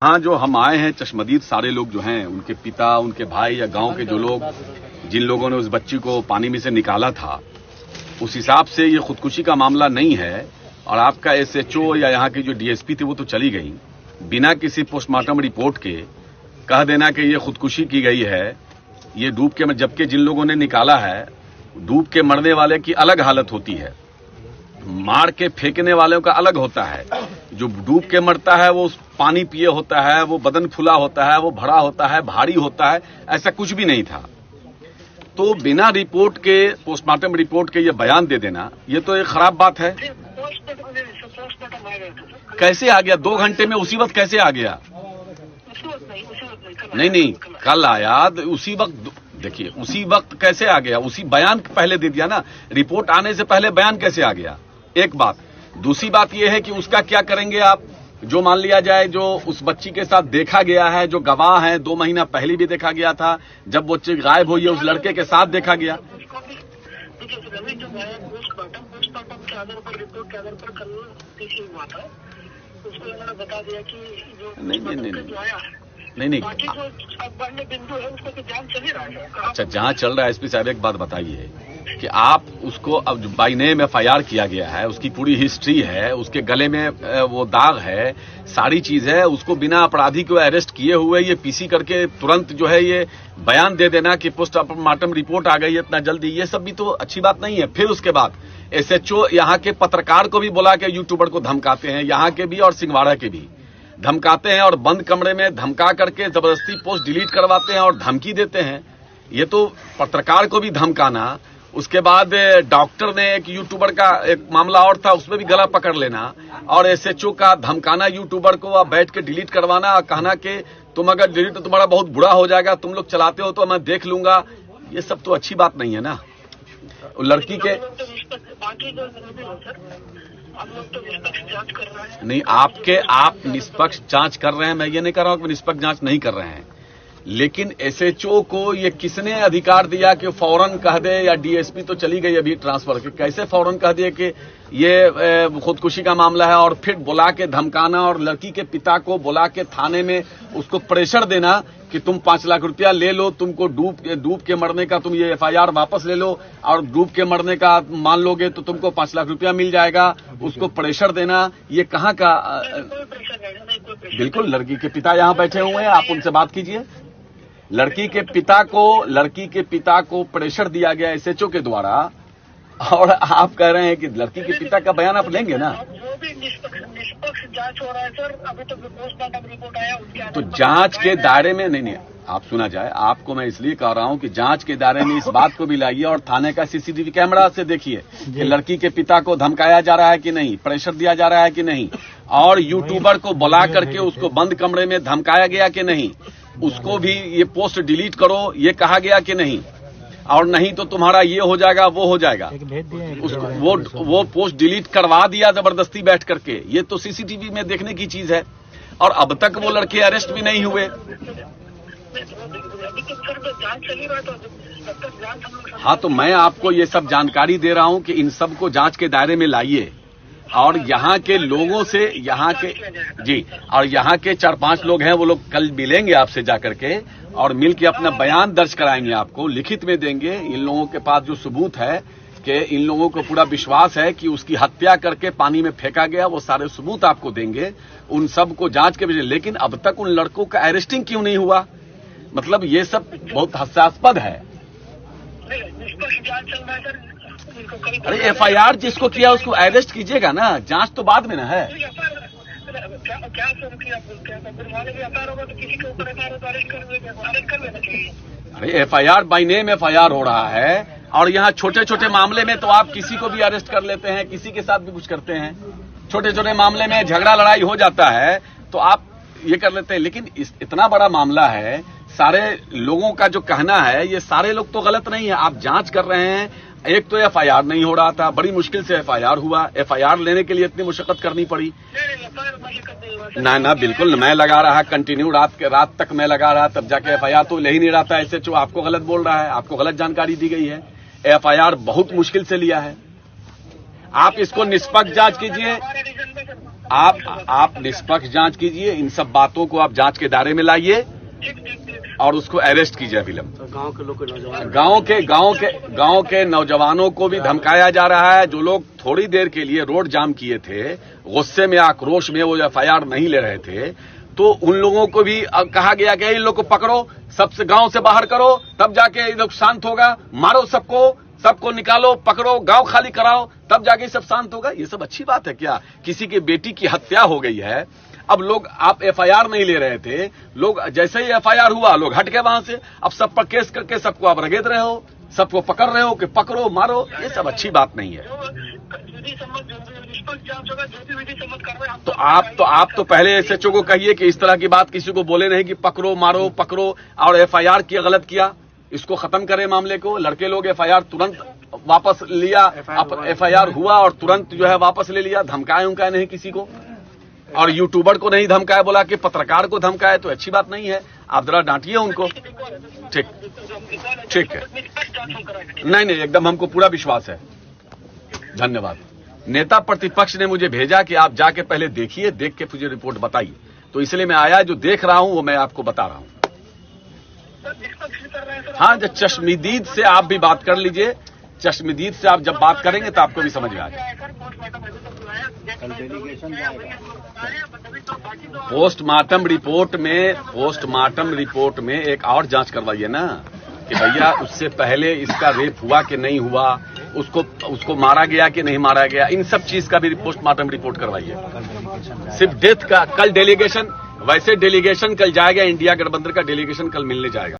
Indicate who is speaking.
Speaker 1: हाँ, जो हम आए हैं चश्मदीद सारे लोग जो हैं, उनके पिता, उनके भाई या गांव के जो लोग, जिन लोगों ने उस बच्ची को पानी में से निकाला था, उस हिसाब से ये खुदकुशी का मामला नहीं है। और आपका एसएचओ या यहाँ की जो डीएसपी थी वो तो चली गई, बिना किसी पोस्टमार्टम रिपोर्ट के कह देना कि ये खुदकुशी की गई है, ये डूब के, जबकि जिन लोगों ने निकाला है, डूब के मरने वाले की अलग हालत होती है, मार के फेंकने वालों का अलग होता है। जो डूब के मरता है वो पानी पिए होता है, वो बदन फुला होता है, वो भरा होता है, भारी होता है, ऐसा कुछ भी नहीं था। तो बिना रिपोर्ट के, पोस्टमार्टम रिपोर्ट के ये बयान दे देना, ये तो एक खराब बात है। कैसे आ गया 2 घंटे में? उसी वक्त कैसे आ गया? नहीं, कल आया, उसी वक्त। देखिए, उसी वक्त कैसे आ गया? उसी बयान पहले दे दिया ना, रिपोर्ट आने से पहले बयान कैसे आ गया? एक बात। दूसरी बात यह है कि उसका क्या करेंगे आप? जो मान लिया जाए, जो उस बच्ची के साथ देखा गया है, जो गवाह है, 2 महीना पहले भी देखा गया था, जब बच्ची गायब हुई है उस लड़के के साथ देखा गया।
Speaker 2: पोस्टमार्टम के आधार पर, रिपोर्ट के आधार पर कल पीछे हुआ था, उसको उन्होंने बता दिया कि जो
Speaker 1: नहीं,
Speaker 2: बाकी जो अन्य बिंदु है उसको तो जांच चल ही रहा है।
Speaker 1: अच्छा, जहां चल रहा है, एसपी साहब एक बात बताइए कि आप उसको अब बाई नेम एफआईआर किया गया है, उसकी पूरी हिस्ट्री है, उसके गले में वो दाग है, सारी चीज है, उसको बिना अपराधी को अरेस्ट किए हुए ये पीसी करके तुरंत जो है ये बयान दे देना कि पोस्टमार्टम रिपोर्ट आ गई है इतना जल्दी, ये सब भी तो अच्छी बात नहीं है। फिर उसके बाद एसएचओ यहाँ के पत्रकार को भी बुला के यूट्यूबर को धमकाते हैं, यहाँ के भी और सिंहवाड़ा के भी धमकाते हैं, और बंद कमरे में धमका करके जबरदस्ती पोस्ट डिलीट करवाते हैं और धमकी देते हैं। ये तो पत्रकार को भी धमकाना। उसके बाद डॉक्टर ने, एक यूट्यूबर का एक मामला और था, उसमें भी गला पकड़ लेना, और एसएचओ का धमकाना यूट्यूबर को, आप बैठ के डिलीट करवाना और कहना कि तुम अगर डिलीट तो तुम्हारा बहुत बुरा हो जाएगा, तुम लोग चलाते हो तो मैं देख लूंगा। ये सब तो अच्छी बात नहीं है ना। लड़की के नहीं, आप निष्पक्ष जांच कर रहे हैं, मैं ये नहीं कर रहा हूं कि निष्पक्ष जांच नहीं कर रहे हैं, लेकिन एसएचओ को ये किसने अधिकार दिया कि फौरन कह दे, या डीएसपी तो चली गई अभी ट्रांसफर के, कैसे फौरन कह दिए कि ये खुदकुशी का मामला है, और फिर बुला के धमकाना और लड़की के पिता को बुला के थाने में उसको प्रेशर देना कि तुम 5 लाख रुपया ले लो, तुमको डूब के मरने का तुम ये एफआईआर वापस ले लो, और डूब के मरने का मान लोगे तो तुमको 5 लाख रुपया मिल जाएगा, उसको प्रेशर देना, ये कहाँ का? बिल्कुल, लड़की के पिता यहाँ बैठे हुए हैं, आप उनसे बात कीजिए। लड़की के पिता को प्रेशर दिया गया एसएचओ के द्वारा, और आप कह रहे हैं कि लड़की के पिता का बयान आप लेंगे ना?
Speaker 2: वो भी निष्पक्ष जांच हो रहा है सर, अभी तो पोस्टमार्टम रिपोर्ट आया उसके
Speaker 1: तो जांच के दायरे में नहीं, आप सुना जाए, आपको मैं इसलिए कह रहा हूं कि जांच के दायरे में इस बात को भी लाइए, और थाने का सीसीटीवी कैमरा से देखिए कि लड़की के पिता को धमकाया जा रहा है कि नहीं, प्रेशर दिया जा रहा है कि नहीं, और यूट्यूबर को बुला करके उसको बंद कमरे में धमकाया गया कि नहीं, उसको भी ये पोस्ट डिलीट करो ये कहा गया कि नहीं, और नहीं तो तुम्हारा ये हो जाएगा वो हो जाएगा, उसको वो पोस्ट डिलीट करवा दिया जबरदस्ती बैठ करके। ये तो सीसीटीवी में देखने की चीज है, और अब तक वो लड़के अरेस्ट भी नहीं हुए। हाँ, तो मैं आपको ये सब जानकारी दे रहा हूं कि इन सब को जांच के दायरे में लाइए, और यहाँ के लोगों से, यहाँ के जी, और यहाँ के 4-5 लोग हैं, वो लोग कल मिलेंगे आपसे जाकर के, और मिल के अपना बयान दर्ज कराएंगे, आपको लिखित में देंगे। इन लोगों के पास जो सबूत है कि इन लोगों को पूरा विश्वास है कि उसकी हत्या करके पानी में फेंका गया, वो सारे सबूत आपको देंगे, उन सब को जांच के विषय। लेकिन अब तक उन लड़कों का अरेस्टिंग क्यों नहीं हुआ? मतलब ये सब बहुत हास्यास्पद है। अरे एफआईआर जिसको किया उसको अरेस्ट कीजिएगा ना, जांच तो बाद में ना है। अरे एफआईआर बाई नेम एफआईआर हो रहा है, और यहाँ छोटे छोटे मामले में तो आप किसी को भी अरेस्ट कर लेते हैं, किसी के साथ भी कुछ करते हैं, छोटे छोटे मामले में झगड़ा लड़ाई हो जाता है तो आप ये कर लेते हैं। लेकिन इतना बड़ा मामला है, सारे लोगों का जो कहना है, ये सारे लोग तो गलत नहीं है, आप जांच कर रहे हैं। एक तो एफआईआर नहीं हो रहा था, बड़ी मुश्किल से एफआईआर हुआ, एफआईआर लेने के लिए इतनी मुशक्कत करनी पड़ी। ना बिल्कुल, मैं लगा रहा कंटिन्यू, रात तक मैं लगा रहा, तब जाके एफआईआर तो ले ही नहीं रहा था। एसएचओ आपको गलत बोल रहा है, आपको गलत जानकारी दी गई है। एफआईआर बहुत मुश्किल से लिया है। आप इसको निष्पक्ष जांच कीजिए। आप निष्पक्ष जांच कीजिए, इन सब बातों को आप जांच के दायरे में लाइए और उसको अरेस्ट कीजिए विलंब।
Speaker 3: गांव के लोग नौजवान,
Speaker 1: गांव के नौजवानों को भी धमकाया जा रहा है। जो लोग थोड़ी देर के लिए रोड जाम किए थे, गुस्से में आक्रोश में वो एफआईआर नहीं ले रहे थे, तो उन लोगों को भी कहा गया कि इन लोग को पकड़ो, सबसे गांव से बाहर करो, तब जाके ये लोग शांत होगा। मारो सबको निकालो, पकड़ो, गांव खाली कराओ, तब जाके सब शांत होगा। ये सब अच्छी बात है क्या? किसी की बेटी की हत्या हो गई है, अब लोग, आप एफआईआर नहीं ले रहे थे, लोग जैसे ही एफआईआर हुआ लोग हट गए वहां से, अब सब पर केस करके सबको आप रगेद रहे हो, सबको पकड़ रहे हो कि पकड़ो मारो। ये सब अच्छी बात नहीं है। तो आप तो पहले एसएचओ को कहिए कि इस तरह की बात किसी को बोले नहीं कि पकड़ो मारो पकड़ो, और एफआईआर किया गलत किया, इसको खत्म करें मामले को। लड़के लोग एफआईआर तुरंत वापस लिया, एफआईआर हुआ और तुरंत जो है वापस ले लिया, धमकाए उमकाए नहीं किसी को, और यूट्यूबर को नहीं धमकाए, बोला कि पत्रकार को धमकाए, तो अच्छी बात नहीं है। आप जरा डांटिए उनको। ठीक है, नहीं एकदम हमको पूरा विश्वास है। धन्यवाद। नेता प्रतिपक्ष ने मुझे भेजा कि आप जाके पहले देखिए, देख के मुझे रिपोर्ट बताइए, तो इसलिए मैं आया, जो देख रहा हूं वो मैं आपको बता रहा हूं। हाँ, जब चश्मदीद से आप भी बात कर लीजिए, चश्मदीद से आप जब बात करेंगे तो आपको भी समझ में आ जाएगा। पोस्टमार्टम रिपोर्ट में एक और जांच करवाइए ना कि भैया उससे पहले इसका रेप हुआ कि नहीं हुआ, उसको मारा गया कि नहीं मारा गया, इन सब चीज का भी पोस्टमार्टम रिपोर्ट करवाइए। सिर्फ डेथ का कल डेलीगेशन, वैसे डेलीगेशन कल जाएगा, इंडिया गठबंधन का डेलीगेशन कल मिलने जाएगा।